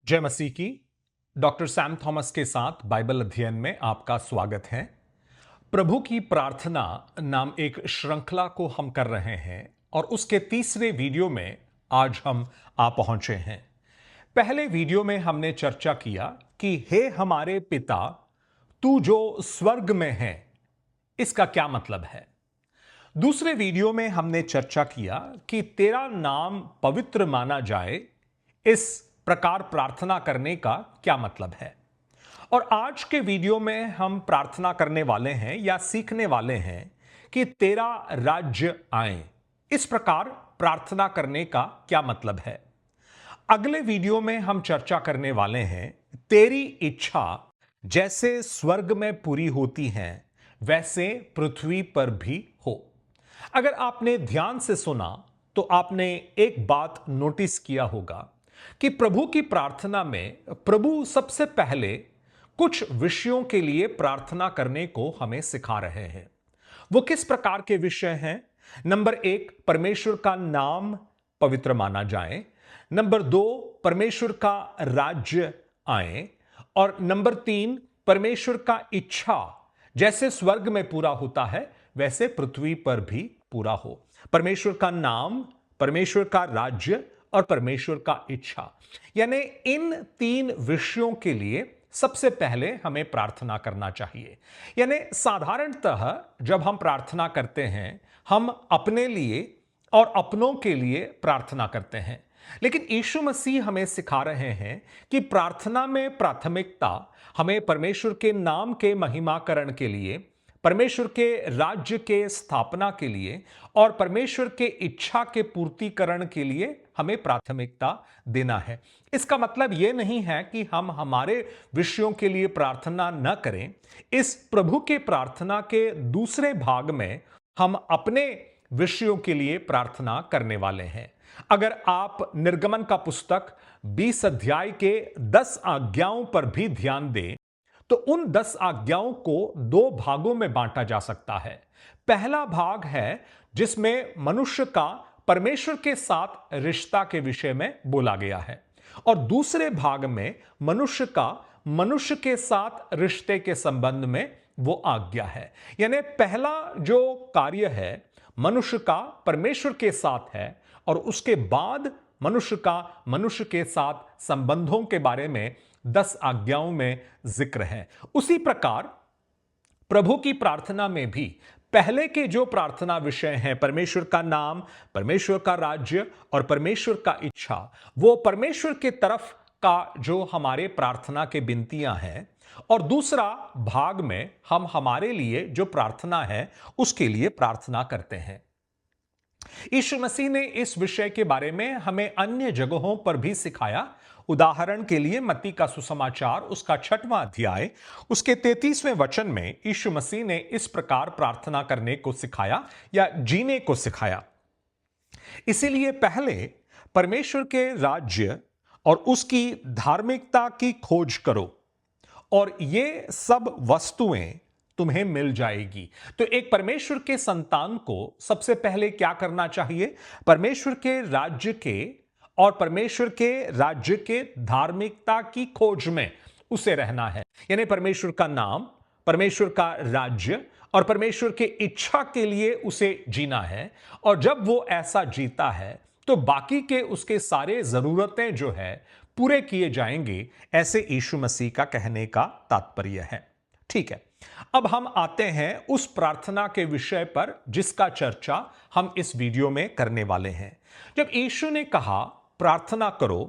जय मसीह की। Doctor Sam Thomas के साथ बाइबल अध्ययन में आपका स्वागत है। प्रभु की प्रार्थना नाम एक श्रृंखला को हम कर रहे हैं और उसके तीसरे वीडियो में आज हम आ पहुंचे हैं। पहले वीडियो में हमने चर्चा किया कि हे हमारे पिता, तू जो स्वर्ग में है, इसका क्या मतलब है। दूसरे वीडियो में हमने चर्चा किया कि तेरा नाम पवित्र माना जाए, इस प्रकार प्रार्थना करने का क्या मतलब है। और आज के वीडियो में हम प्रार्थना करने वाले हैं या सीखने वाले हैं कि तेरा राज्य आए, इस प्रकार प्रार्थना करने का क्या मतलब है। अगले वीडियो में हम चर्चा करने वाले हैं तेरी इच्छा जैसे स्वर्ग में पूरी होती है वैसे पृथ्वी पर भी हो। अगर आपने ध्यान से सुना तो आपने एक बात नोटिस किया होगा कि प्रभु की प्रार्थना में प्रभु सबसे पहले कुछ विषयों के लिए प्रार्थना करने को हमें सिखा रहे हैं। वो किस प्रकार के विषय हैं? नंबर एक, परमेश्वर का नाम पवित्र माना जाए। नंबर दो, परमेश्वर का राज्य आए। और नंबर तीन, परमेश्वर का इच्छा जैसे स्वर्ग में पूरा होता है वैसे पृथ्वी पर भी पूरा हो। परमेश्वर का नाम, परमेश्वर का राज्य और परमेश्वर का इच्छा, यानी इन तीन विषयों के लिए सबसे पहले हमें प्रार्थना करना चाहिए। यानी साधारणतः जब हम प्रार्थना करते हैं, हम अपने लिए और अपनों के लिए प्रार्थना करते हैं, लेकिन यीशु मसीह हमें सिखा रहे हैं कि प्रार्थना में प्राथमिकता हमें परमेश्वर के नाम के महिमाकरण के लिए, परमेश्वर के राज्य के स्थापना के लिए और परमेश्वर के इच्छा के पूर्तिकरण के लिए हमें प्राथमिकता देना है। इसका मतलब यह नहीं है कि हम हमारे विषयों के लिए प्रार्थना न करें। इस प्रभु के प्रार्थना के दूसरे भाग में हम अपने विषयों के लिए प्रार्थना करने वाले हैं। अगर आप निर्गमन का पुस्तक 20 अध्याय के 10 आज्ञाओं पर भी ध्यान दें तो उन 10 आज्ञाओं को दो भागों में बांटा जा सकता है। पहला भाग है जिसमें मनुष्य का परमेश्वर के साथ रिश्ता के विषय में बोला गया है, और दूसरे भाग में मनुष्य का मनुष्य के साथ रिश्ते के संबंध में वो आज्ञा है। यानी पहला जो कार्य है मनुष्य का परमेश्वर के साथ है, और उसके बाद मनुष्य का मनुष्य के साथ संबंधों के बारे में 10 आज्ञाओं में जिक्र है। उसी प्रकार प्रभु की प्रार्थना में भी पहले के जो प्रार्थना विषय हैं, परमेश्वर का नाम, परमेश्वर का राज्य और परमेश्वर का इच्छा, वो परमेश्वर के तरफ का जो हमारे प्रार्थना के विनतियां हैं, और दूसरा भाग में हम हमारे लिए जो प्रार्थना है उसके लिए प्रार्थना करते हैं। यीशु मसीह ने इस विषय के बारे में हमें अन्य जगहों पर भी सिखाया। उदाहरण के लिए मत्ती का सुसमाचार उसका 6वां अध्याय उसके 33वें वचन में यीशु मसीह ने इस प्रकार प्रार्थना करने को सिखाया या जीने को सिखाया। इसीलिए पहले परमेश्वर के राज्य और उसकी धार्मिकता की खोज करो और ये सब वस्तुएं तुम्हें मिल जाएगी। तो एक परमेश्वर के संतान को सबसे पहले क्या करना चाहिए? परमेश्वर के राज्य के और परमेश्वर के राज्य के धार्मिकता की खोज में उसे रहना है। यानी परमेश्वर का नाम, परमेश्वर का राज्य और परमेश्वर के इच्छा के लिए उसे जीना है। और जब वो ऐसा जीता है तो बाकी के उसके सारे जरूरतें जो है पूरे किए जाएंगे, ऐसे यीशु मसीह का कहने का तात्पर्य है। ठीक है, अब हम आते हैं उस प्रार्थना के विषय पर जिसका चर्चा हम इस वीडियो में करने वाले हैं। जब यीशु ने कहा प्रार्थना करो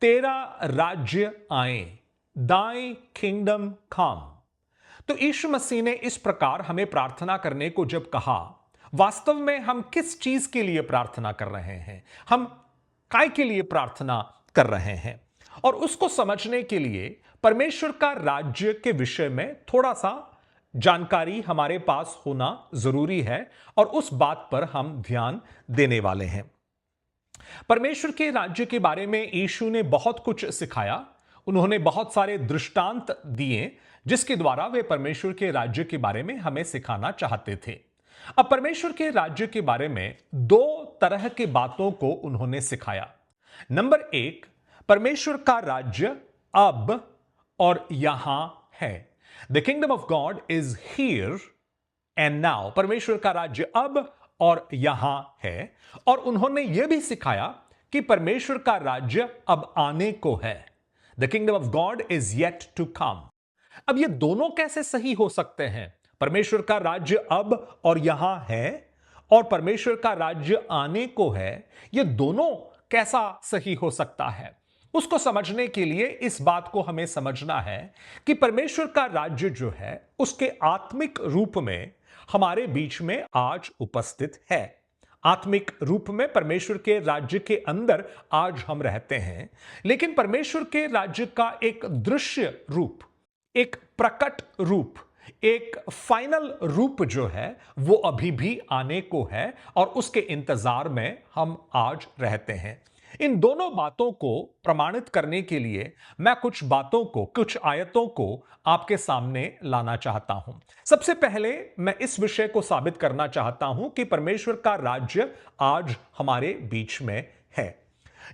तेरा राज्य आए, दाई किंगडम कम, तो यीशु मसीह ने इस प्रकार हमें प्रार्थना करने को जब कहा, वास्तव में हम किस चीज के लिए प्रार्थना कर रहे हैं, हम काय के लिए प्रार्थना कर रहे हैं, और उसको समझने के लिए परमेश्वर का राज्य के विषय में थोड़ा सा जानकारी हमारे पास होना जरूरी है, और उस बात पर हम ध्यान देने वाले हैं। परमेश्वर के राज्य के बारे में यीशु ने बहुत कुछ सिखाया। उन्होंने बहुत सारे दृष्टांत दिए जिसके द्वारा वे परमेश्वर के राज्य के बारे में हमें सिखाना चाहते थे। अब परमेश्वर के राज्य के बारे में दो तरह की बातों को उन्होंने सिखाया। नंबर एक, परमेश्वर का राज्य अब और यहां है। The kingdom of God is here and now. परमेश्वर का राज्य अब और यहां है। और उन्होंने यह भी सिखाया कि परमेश्वर का राज्य अब आने को है। The kingdom of God is yet to come. अब ये दोनों कैसे सही हो सकते हैं? परमेश्वर का राज्य अब और यहां है और परमेश्वर का राज्य आने को है। ये दोनों कैसा सही हो सकता है? उसको समझने के लिए इस बात को हमें समझना है कि परमेश्वर का राज्य जो है उसके आत्मिक रूप में हमारे बीच में आज उपस्थित है। आत्मिक रूप में परमेश्वर के राज्य के अंदर आज हम रहते हैं, लेकिन परमेश्वर के राज्य का एक दृश्य रूप, एक प्रकट रूप, एक फाइनल रूप जो है वो अभी भी आने को है और उसके इंतजार में हम आज रहते हैं। इन दोनों बातों को प्रमाणित करने के लिए मैं कुछ बातों को, कुछ आयतों को आपके सामने लाना चाहता हूं। सबसे पहले मैं इस विषय को साबित करना चाहता हूं कि परमेश्वर का राज्य आज हमारे बीच में है।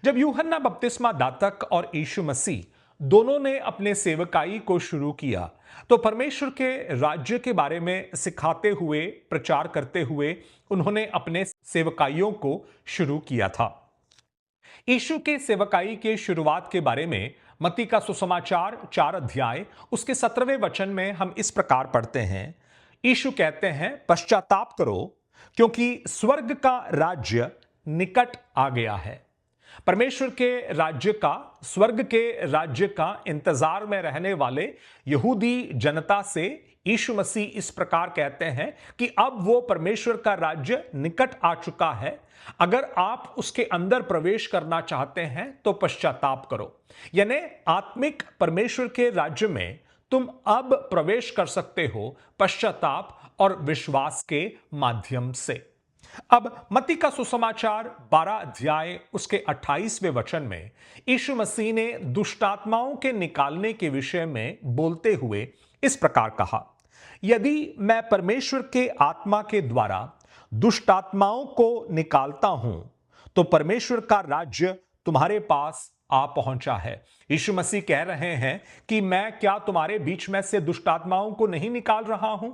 जब यूहन्ना बपतिस्मा दातक और यीशु मसीह दोनों ने अपने सेवकाई को शुरू किया तो परमेश्वर के राज्य के बारे में सिखाते हुए, प्रचार करते हुए उन्होंने अपने सेवकाइयों को शुरू किया था। यीशु के सेवकाई के शुरुआत के बारे में मत्ती का सुसमाचार 4 अध्याय उसके 17वें वचन में हम इस प्रकार पढ़ते हैं। यीशु कहते हैं, पश्चाताप करो क्योंकि स्वर्ग का राज्य निकट आ गया है। परमेश्वर के राज्य का, स्वर्ग के राज्य का इंतजार में रहने वाले यहूदी जनता से यीशु मसीह इस प्रकार कहते हैं कि अब वो परमेश्वर का राज्य निकट आ चुका है। अगर आप उसके अंदर प्रवेश करना चाहते हैं तो पश्चाताप करो। यानी आत्मिक परमेश्वर के राज्य में तुम अब प्रवेश कर सकते हो पश्चाताप और विश्वास के माध्यम से। अब मत्ती का सुसमाचार 12 अध्याय उसके 28वें वचन में यीशु मसीह ने दुष्टात्माओं के निकालने के विषय में बोलते हुए इस प्रकार कहा, यदि मैं परमेश्वर के आत्मा के द्वारा दुष्टात्माओं को निकालता हूं तो परमेश्वर का राज्य तुम्हारे पास आ पहुंचा है। यीशु मसीह कह रहे हैं कि मैं क्या तुम्हारे बीच में से दुष्टात्माओं को नहीं निकाल रहा हूं,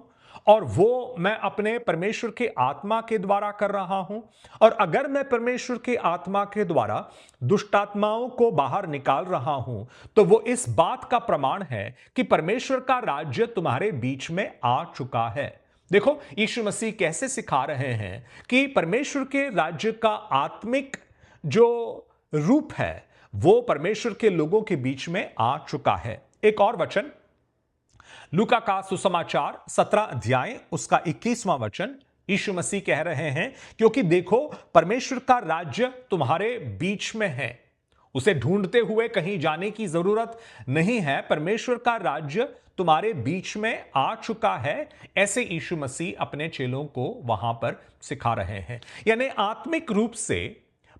और वो मैं अपने परमेश्वर के आत्मा के द्वारा कर रहा हूं। और अगर मैं परमेश्वर के आत्मा के द्वारा दुष्टात्माओं को बाहर निकाल रहा हूं तो वो इस बात का प्रमाण है कि परमेश्वर का राज्य तुम्हारे बीच में आ चुका है। देखो यीशु मसीह कैसे सिखा रहे हैं कि परमेश्वर के राज्य का आत्मिक जो रूप है वो परमेश्वर के लोगों के बीच में आ चुका है। एक और वचन लूका का सुसमाचार 17 अध्याय उसका 21वां वचन, यीशु मसीह कह रहे हैं, क्योंकि देखो परमेश्वर का राज्य तुम्हारे बीच में है। उसे ढूंढते हुए कहीं जाने की जरूरत नहीं है। परमेश्वर का राज्य तुम्हारे बीच में आ चुका है। ऐसे यीशु मसीह अपने चेलों को वहां पर सिखा रहे हैं। यानी आत्मिक रूप से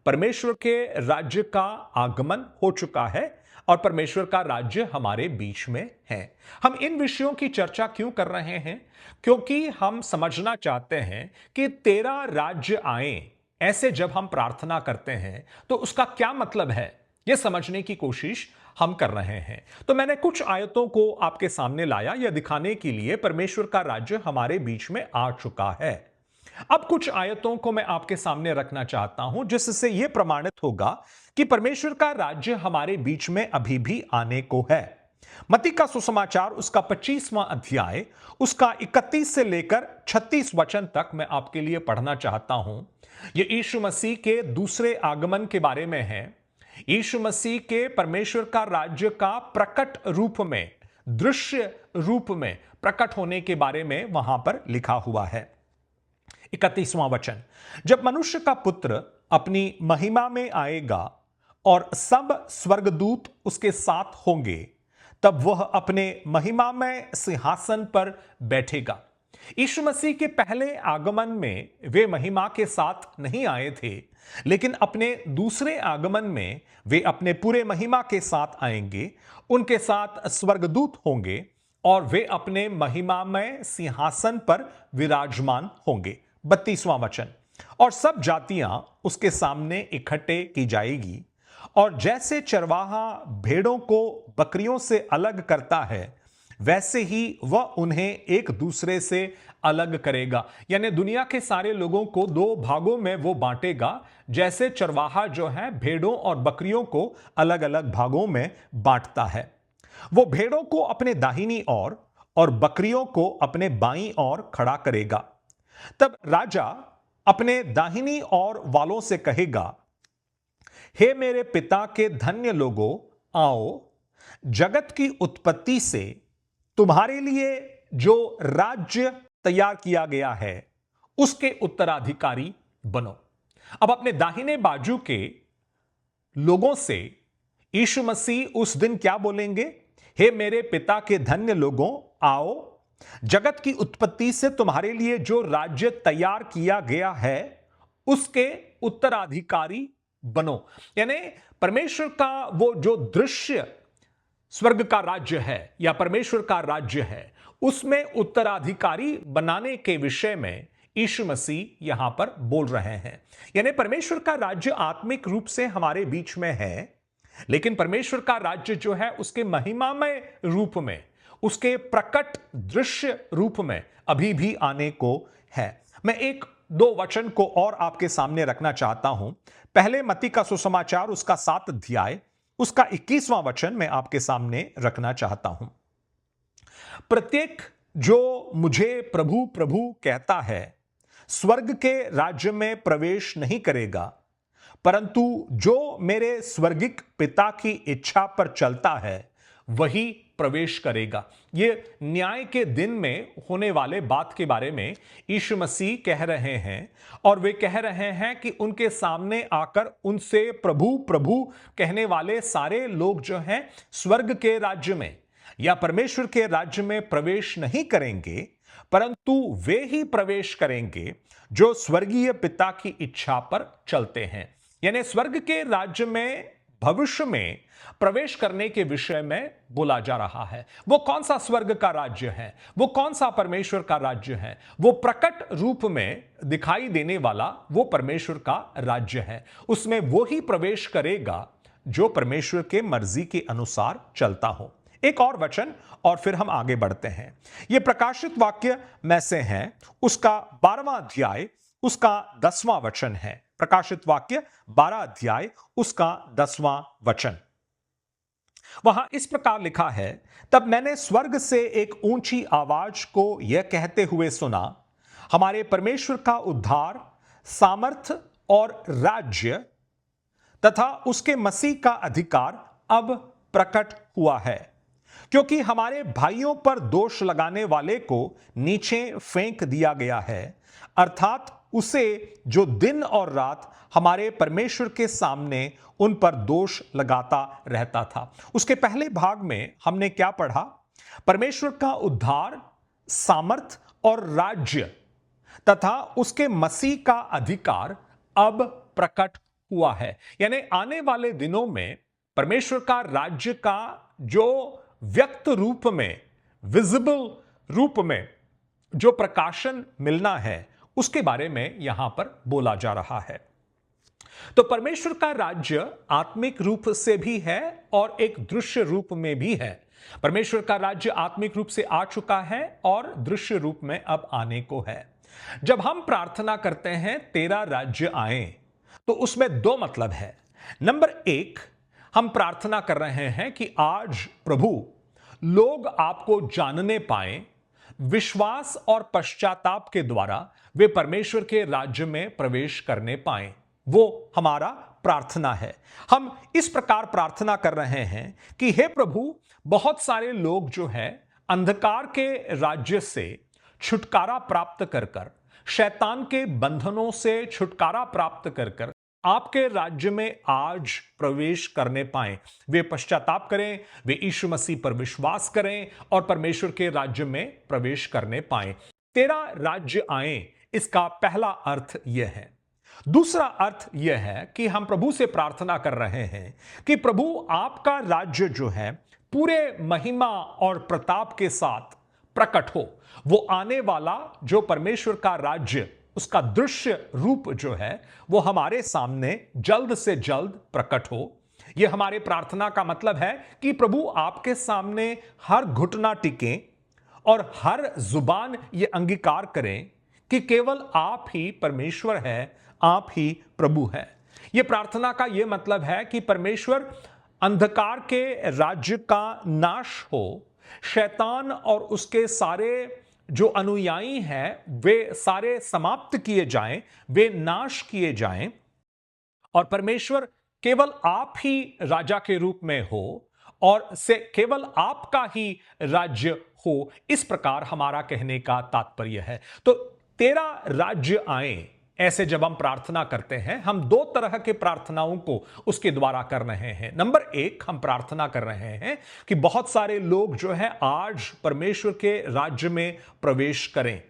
परमेश्वर के राज्य का आगमन हो चुका है और परमेश्वर का राज्य हमारे बीच में है। हम इन विषयों की चर्चा क्यों कर रहे हैं? क्योंकि हम समझना चाहते हैं कि तेरा राज्य आए, ऐसे जब हम प्रार्थना करते हैं तो उसका क्या मतलब है, यह समझने की कोशिश हम कर रहे हैं। तो मैंने कुछ आयतों को आपके सामने लाया यह दिखाने के लिए परमेश्वर का राज्य हमारे बीच में आ चुका है। अब कुछ आयतों को मैं आपके सामने रखना चाहता हूं जिससे यह प्रमाणित होगा कि परमेश्वर का राज्य हमारे बीच में अभी भी आने को है। मत्ती का सुसमाचार उसका 25वां अध्याय उसका 31 से लेकर 36 वचन तक मैं आपके लिए पढ़ना चाहता हूं। यह यीशु मसीह के दूसरे आगमन के बारे में है। यीशु मसीह के परमेश्वर का राज्य का प्रकट रूप में, दृश्य रूप में प्रकट होने के बारे में वहां पर लिखा हुआ है। 31वां वचन, जब मनुष्य का पुत्र अपनी महिमा में आएगा और सब स्वर्गदूत उसके साथ होंगे, तब वह अपने महिमामय सिंहासन पर बैठेगा। यीशु मसीह के पहले आगमन में वे महिमा के साथ नहीं आए थे, लेकिन अपने दूसरे आगमन में वे अपने पूरे महिमा के साथ आएंगे। उनके साथ स्वर्गदूत होंगे और वे अपने महिमामय सिंहासन पर विराजमान होंगे। 32वां वचन, और सब जातियां उसके सामने इकट्ठे की जाएगी और जैसे चरवाहा भेड़ों को बकरियों से अलग करता है, वैसे ही वह उन्हें एक दूसरे से अलग करेगा। यानी दुनिया के सारे लोगों को दो भागों में वो बांटेगा, जैसे चरवाहा जो है भेड़ों और बकरियों को अलग अलग भागों में बांटता है। वो भेड़ों को अपने दाहिनी ओर और बकरियों को अपने बाईं ओर खड़ा करेगा। तब राजा अपने दाहिनी ओर वालों से कहेगा, हे मेरे पिता के धन्य लोगों, आओ, जगत की उत्पत्ति से तुम्हारे लिए जो राज्य तैयार किया गया है उसके उत्तराधिकारी बनो। अब अपने दाहिने बाजू के लोगों से यीशु मसीह उस दिन क्या बोलेंगे? हे मेरे पिता के धन्य लोगों, आओ, जगत की उत्पत्ति से तुम्हारे लिए जो राज्य तैयार किया गया है उसके उत्तराधिकारी बनो। यानी परमेश्वर का वो जो दृश्य स्वर्ग का राज्य है या परमेश्वर का राज्य है, उसमें उत्तराधिकारी बनाने के विषय में यीशु मसीह यहां पर बोल रहे हैं। यानी परमेश्वर का राज्य आत्मिक रूप से हमारे बीच में है, लेकिन परमेश्वर का राज्य जो है उसके महिमामय रूप में, उसके प्रकट दृश्य रूप में अभी भी आने को है। मैं एक दो वचन को और आपके सामने रखना चाहता हूं। पहले मत्ती का सुसमाचार उसका 7 अध्याय उसका 21वां वचन मैं आपके सामने रखना चाहता हूं। प्रत्येक जो मुझे प्रभु प्रभु कहता है स्वर्ग के राज्य में प्रवेश नहीं करेगा, परंतु जो मेरे स्वर्गिक पिता की इच्छा पर चलता है वही प्रवेश करेगा। यह न्याय के दिन में होने वाले बात के बारे में यीशु मसीह कह रहे हैं, और वे कह रहे हैं कि उनके सामने आकर उनसे प्रभु प्रभु कहने वाले सारे लोग जो हैं स्वर्ग के राज्य में या परमेश्वर के राज्य में प्रवेश नहीं करेंगे, परंतु वे ही प्रवेश करेंगे जो स्वर्गीय पिता की इच्छा पर चलते हैं। यानी स्वर्ग के राज्य में भविष्य में प्रवेश करने के विषय में बोला जा रहा है। वो कौन सा स्वर्ग का राज्य है, वो कौन सा परमेश्वर का राज्य है? वो प्रकट रूप में दिखाई देने वाला वो परमेश्वर का राज्य है। उसमें वो ही प्रवेश करेगा जो परमेश्वर के मर्जी के अनुसार चलता हो। एक और वचन और फिर हम आगे बढ़ते हैं। यह प्रकाशित वाक्य में से है, उसका 12वां अध्याय उसका 10वां वचन है। प्रकाशित वाक्य 12 अध्याय उसका 10वां वचन। वहां इस प्रकार लिखा है, तब मैंने स्वर्ग से एक ऊंची आवाज को यह कहते हुए सुना, हमारे परमेश्वर का उद्धार, सामर्थ और राज्य तथा उसके मसीह का अधिकार अब प्रकट हुआ है, क्योंकि हमारे भाइयों पर दोष लगाने वाले को नीचे फेंक दिया गया है, अर्थात उसे जो दिन और रात हमारे परमेश्वर के सामने उन पर दोष लगाता रहता था। उसके पहले भाग में हमने क्या पढ़ा? परमेश्वर का उद्धार, सामर्थ और राज्य तथा उसके मसीह का अधिकार अब प्रकट हुआ है। यानी आने वाले दिनों में परमेश्वर का राज्य का जो व्यक्त रूप में, विजिबल रूप में जो प्रकाशन मिलना है, उसके बारे में यहां पर बोला जा रहा है। तो परमेश्वर का राज्य आत्मिक रूप से भी है और एक दृश्य रूप में भी है। परमेश्वर का राज्य आत्मिक रूप से आ चुका है और दृश्य रूप में अब आने को है। जब हम प्रार्थना करते हैं तेरा राज्य आए, तो उसमें दो मतलब है। नंबर 1, हम प्रार्थना कर रहे हैं कि आज प्रभु लोग आपको जानने पाए, विश्वास और पश्चाताप के द्वारा वे परमेश्वर के राज्य में प्रवेश करने पाए। वो हमारा प्रार्थना है। हम इस प्रकार प्रार्थना कर रहे हैं कि हे प्रभु, बहुत सारे लोग जो है अंधकार के राज्य से छुटकारा प्राप्त कर कर, शैतान के बंधनों से छुटकारा प्राप्त कर कर आपके राज्य में आज प्रवेश करने पाए। वे पश्चाताप करें, वे यीशु मसीह पर विश्वास करें और परमेश्वर के राज्य में प्रवेश करने पाए। तेरा राज्य आए, इसका पहला अर्थ यह है। दूसरा अर्थ यह है कि हम प्रभु से प्रार्थना कर रहे हैं कि प्रभु आपका राज्य जो है पूरे महिमा और प्रताप के साथ प्रकट हो। वो आने वाला जो परमेश्वर का राज्य, उसका दृश्य रूप जो है वो हमारे सामने जल्द से जल्द प्रकट हो। यह हमारे प्रार्थना का मतलब है कि प्रभु आपके सामने हर घुटना टिके और हर जुबान यह अंगीकार करें कि केवल आप ही परमेश्वर है, आप ही प्रभु है। यह प्रार्थना का यह मतलब है कि परमेश्वर अंधकार के राज्य का नाश हो, शैतान और उसके सारे जो अनुयायी हैं वे सारे समाप्त किए जाएं, वे नाश किए जाएं और परमेश्वर केवल आप ही राजा के रूप में हो और से केवल आपका ही राज्य हो। इस प्रकार हमारा कहने का तात्पर्य है। तो तेरा राज्य आए, ऐसे जब हम प्रार्थना करते हैं, हम दो तरह के प्रार्थनाओं को उसके द्वारा कर रहे हैं। नंबर एक, हम प्रार्थना कर रहे हैं कि बहुत सारे लोग जो है आज परमेश्वर के राज्य में प्रवेश करें,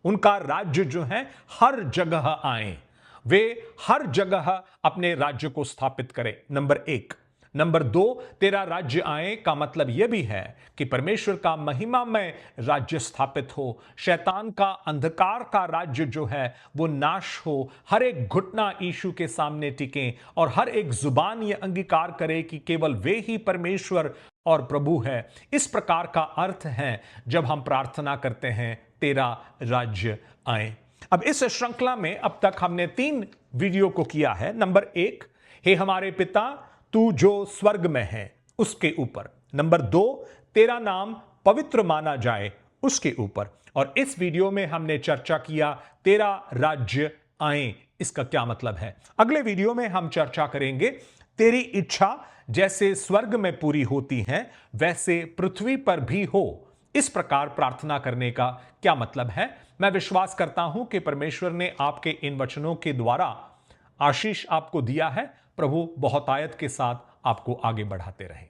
उनका राज्य जो है हर जगह आए, वे हर जगह अपने राज्य को स्थापित करें। नंबर एक। नंबर दो, तेरा राज्य आए का मतलब यह भी है कि परमेश्वर का महिमामय राज्य स्थापित हो, शैतान का अंधकार का राज्य जो है वो नाश हो, हर एक घुटना यीशु के सामने टिके और हर एक जुबान ये अंगीकार करे कि केवल वे ही परमेश्वर और प्रभु है। इस प्रकार का अर्थ है जब हम प्रार्थना करते हैं तेरा राज्य आए। अब इस श्रृंखला में अब तक हमने 3 वीडियो को किया है। नंबर 1, हे हमारे पिता तू जो स्वर्ग में है उसके ऊपर। नंबर 2, तेरा नाम पवित्र माना जाए उसके ऊपर। और इस वीडियो में हमने चर्चा किया तेरा राज्य आए, इसका क्या मतलब है। अगले वीडियो में हम चर्चा करेंगे तेरी इच्छा जैसे स्वर्ग में पूरी होती है वैसे पृथ्वी पर भी हो। इस प्रकार प्रार्थना करने का क्या मतलब है। मैं विश्वास करता हूं कि परमेश्वर ने आपके इन वचनों के द्वारा आशीष आपको दिया है। प्रभु बहुतायत के साथ आपको आगे बढ़ाते रहे।